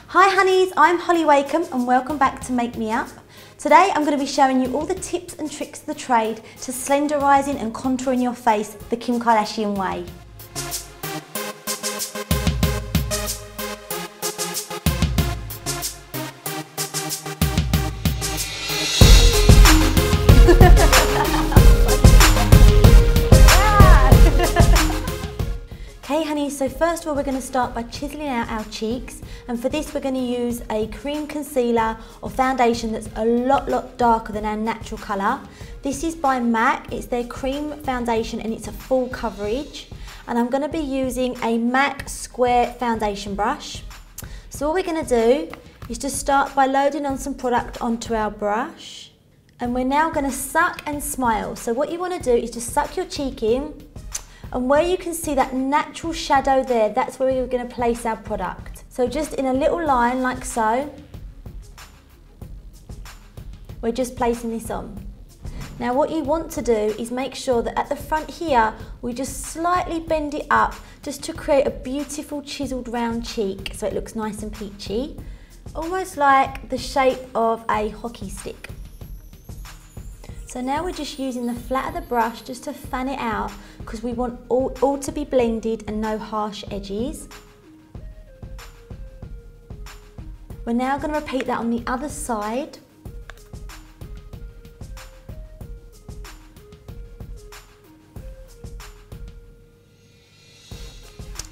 Hi honeys, I'm Hollie Wakeham and welcome back to Make Me Up. Today I'm going to be showing you all the tips and tricks of the trade to slenderising and contouring your face the Kim Kardashian way. Okay honeys, so first of all we're going to start by chiselling out our cheeks, and for this we're going to use a cream concealer or foundation that's a lot darker than our natural colour. This is by MAC, it's their cream foundation and it's a full coverage, and I'm going to be using a MAC square foundation brush. So all we're going to do is just start by loading on some product onto our brush, and we're now going to suck and smile. So what you want to do is just suck your cheek in, and where you can see that natural shadow there, that's where we're going to place our product. So just in a little line like so, we're just placing this on. Now what you want to do is make sure that at the front here, we just slightly bend it up just to create a beautiful chiseled round cheek so it looks nice and peachy, almost like the shape of a hockey stick. So now we're just using the flat of the brush just to fan it out because we want all to be blended and no harsh edges. We're now going to repeat that on the other side.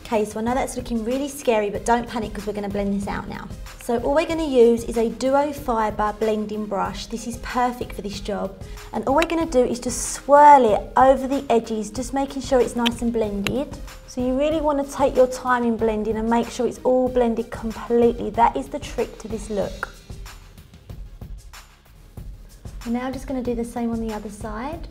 Okay, so I know that's looking really scary, but don't panic because we're going to blend this out now. So all we're going to use is a duo fibre blending brush. This is perfect for this job. And all we're going to do is just swirl it over the edges, just making sure it's nice and blended. So you really want to take your time in blending and make sure it's all blended completely. That is the trick to this look. We're now just going to do the same on the other side.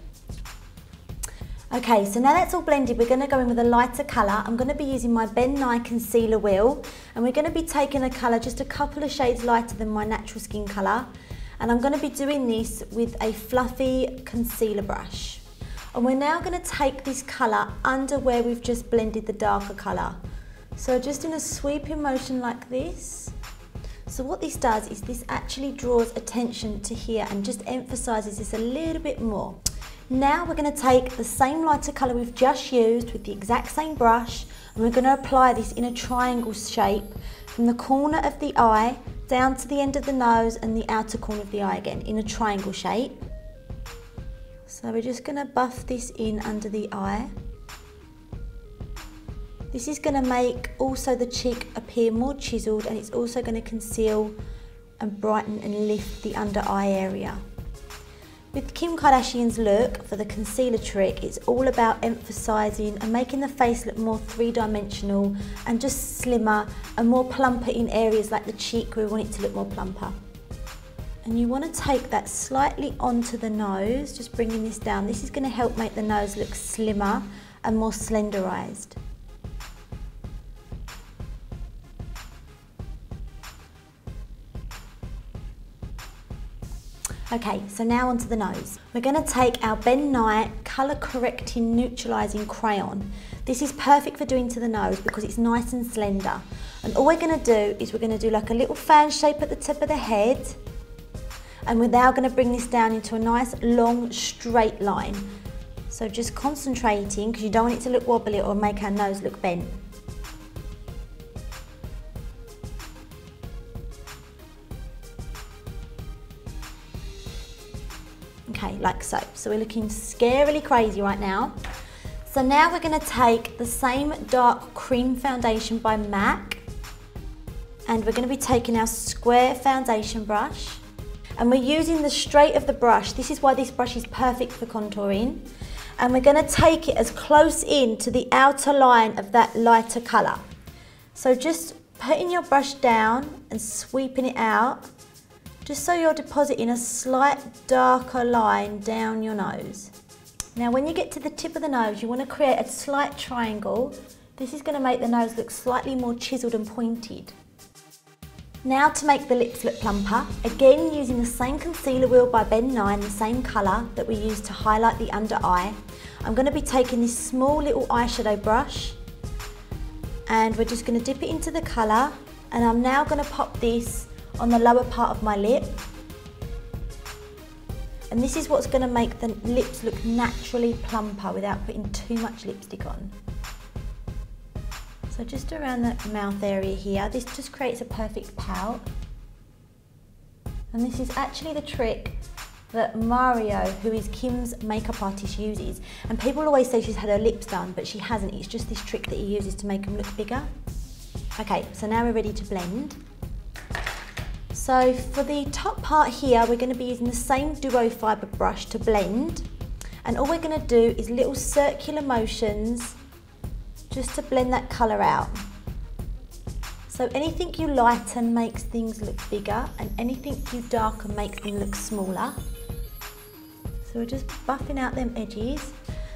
Okay, so now that's all blended, we're going to go in with a lighter colour. I'm going to be using my Ben Nye concealer wheel, and we're going to be taking a colour just a couple of shades lighter than my natural skin colour. And I'm going to be doing this with a fluffy concealer brush. And we're now going to take this colour under where we've just blended the darker colour. So just in a sweeping motion like this. So what this does is this actually draws attention to here and just emphasises this a little bit more. Now we're going to take the same lighter colour we've just used with the exact same brush, and we're going to apply this in a triangle shape from the corner of the eye down to the end of the nose and the outer corner of the eye again in a triangle shape. So we're just going to buff this in under the eye. This is going to make also the cheek appear more chiselled, and it's also going to conceal and brighten and lift the under eye area. With Kim Kardashian's look, for the concealer trick, it's all about emphasising and making the face look more three-dimensional and just slimmer and more plumper in areas like the cheek where we want it to look more plumper. And you want to take that slightly onto the nose, just bringing this down. This is going to help make the nose look slimmer and more slenderised. Okay, so now onto the nose. We're going to take our Ben Nye Colour Correcting Neutralizing Crayon. This is perfect for doing to the nose because it's nice and slender. And all we're going to do is we're going to do like a little fan shape at the tip of the head. And we're now going to bring this down into a nice long straight line. So just concentrating, because you don't want it to look wobbly or make our nose look bent. Okay, like so. So we're looking scarily crazy right now. So now we're going to take the same dark cream foundation by MAC, and we're going to be taking our square foundation brush, and we're using the straight of the brush. This is why this brush is perfect for contouring. And we're going to take it as close in to the outer line of that lighter colour. So just putting your brush down and sweeping it out, just so you're depositing a slight darker line down your nose. Now when you get to the tip of the nose, you want to create a slight triangle. This is going to make the nose look slightly more chiselled and pointed. Now to make the lips look plumper, again using the same concealer wheel by Ben Nye in the same colour that we used to highlight the under eye, I'm going to be taking this small little eyeshadow brush, and we're just going to dip it into the colour And I'm now going to pop this on the lower part of my lip. And this is what's going to make the lips look naturally plumper without putting too much lipstick on. So just around the mouth area here, this just creates a perfect pout. And this is actually the trick that Mario, who is Kim's makeup artist, uses. And people always say she's had her lips done, but she hasn't. It's just this trick that he uses to make them look bigger. Okay, so now we're ready to blend. So for the top part here, we're going to be using the same duo fibre brush to blend. And all we're going to do is little circular motions just to blend that colour out. So anything you lighten makes things look bigger, and anything you darken makes them look smaller. So we're just buffing out them edges.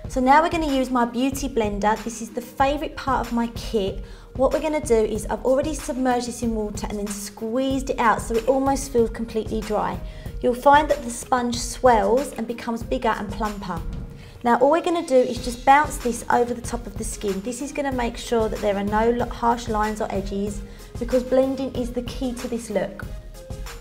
So now we're going to use my beauty blender. This is the favourite part of my kit. What we're going to do is I've already submerged this in water and then squeezed it out so it almost feels completely dry. You'll find that the sponge swells and becomes bigger and plumper. Now all we're going to do is just bounce this over the top of the skin. This is going to make sure that there are no harsh lines or edges, because blending is the key to this look.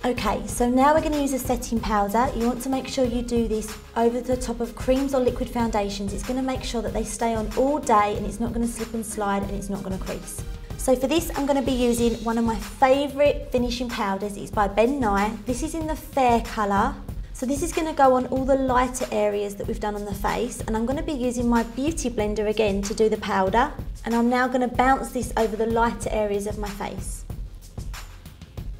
Okay, so now we're going to use a setting powder. You want to make sure you do this over the top of creams or liquid foundations. It's going to make sure that they stay on all day and it's not going to slip and slide and it's not going to crease. So for this, I'm going to be using one of my favourite finishing powders. It's by Ben Nye. This is in the fair colour. So this is going to go on all the lighter areas that we've done on the face, and I'm going to be using my beauty blender again to do the powder. And I'm now going to bounce this over the lighter areas of my face.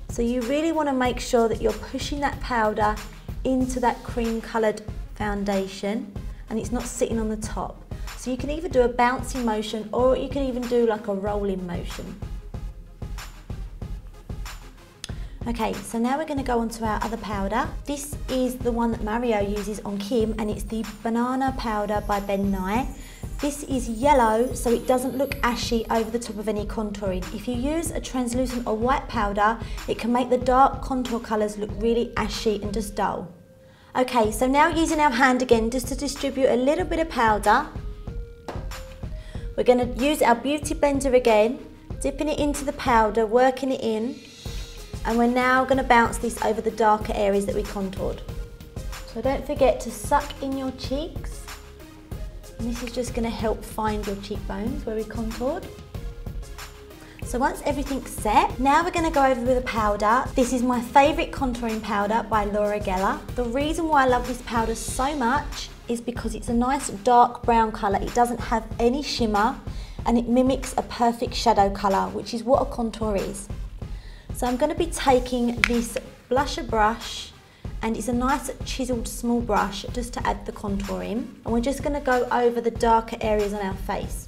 So you really want to make sure that you're pushing that powder into that cream coloured foundation and it's not sitting on the top. So you can either do a bouncing motion or you can even do like a rolling motion. Okay, so now we're going to go on to our other powder. This is the one that Mario uses on Kim, and it's the banana powder by Ben Nye. This is yellow, so it doesn't look ashy over the top of any contouring. If you use a translucent or white powder, it can make the dark contour colours look really ashy and just dull. Okay, so now using our hand again just to distribute a little bit of powder. We're going to use our beauty blender again, dipping it into the powder, working it in, and we're now going to bounce this over the darker areas that we contoured. So don't forget to suck in your cheeks. And this is just going to help find your cheekbones where we contoured. So once everything's set, now we're going to go over with a powder. This is my favourite contouring powder by Laura Geller. The reason why I love this powder so much is because it's a nice dark brown colour. It doesn't have any shimmer and it mimics a perfect shadow colour, which is what a contour is. So I'm going to be taking this blusher brush, and it's a nice chiselled small brush just to add the contour in, and we're just going to go over the darker areas on our face.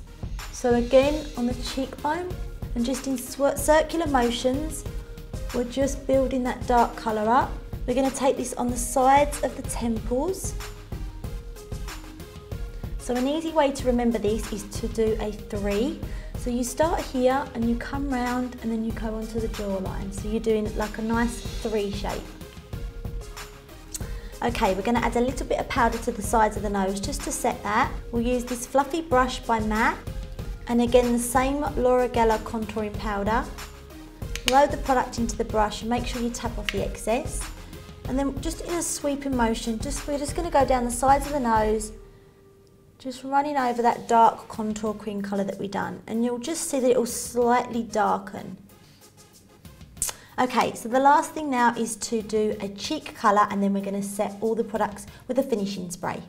So again on the cheekbone, and just in circular motions we're just building that dark colour up. We're going to take this on the sides of the temples. So an easy way to remember this is to do a 3. So you start here and you come round and then you go onto the jawline. So you're doing like a nice 3 shape. Okay, we're going to add a little bit of powder to the sides of the nose just to set that. We'll use this fluffy brush by MAC, and again the same Laura Geller contouring powder. Load the product into the brush and make sure you tap off the excess. And then just in a sweeping motion, we're just going to go down the sides of the nose, just running over that dark contour cream colour that we've done, and you'll just see that it will slightly darken. Okay, so the last thing now is to do a cheek colour, and then we're going to set all the products with a finishing spray.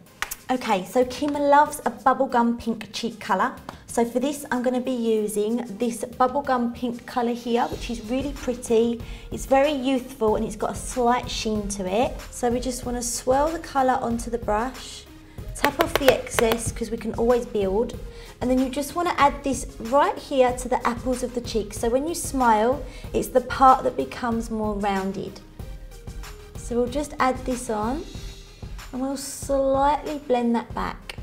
Okay, so Kim loves a bubblegum pink cheek colour. So for this, I'm going to be using this bubblegum pink colour here, which is really pretty. It's very youthful and it's got a slight sheen to it. So we just want to swirl the colour onto the brush, tap off the excess because we can always build. And then you just want to add this right here to the apples of the cheeks. So when you smile, it's the part that becomes more rounded. So we'll just add this on and we'll slightly blend that back.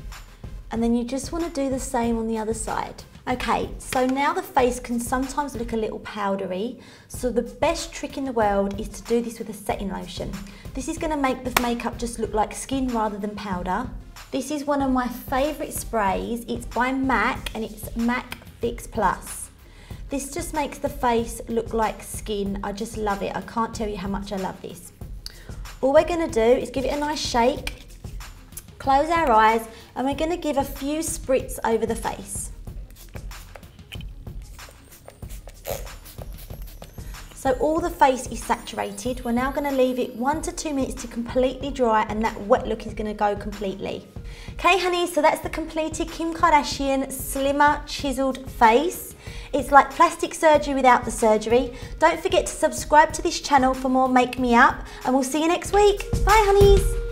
And then you just want to do the same on the other side. Okay, so now the face can sometimes look a little powdery. So the best trick in the world is to do this with a setting lotion. This is going to make the makeup just look like skin rather than powder. This is one of my favourite sprays. It's by MAC and it's MAC Fix Plus. This just makes the face look like skin. I just love it. I can't tell you how much I love this. All we're gonna do is give it a nice shake, close our eyes, and we're gonna give a few spritz over the face. So all the face is saturated. We're now gonna leave it 1 to 2 minutes to completely dry, and that wet look is gonna go completely. Okay, honey, so that's the completed Kim Kardashian slimmer chiseled face. It's like plastic surgery without the surgery. Don't forget to subscribe to this channel for more Make Me Up, and we'll see you next week. Bye, honeys.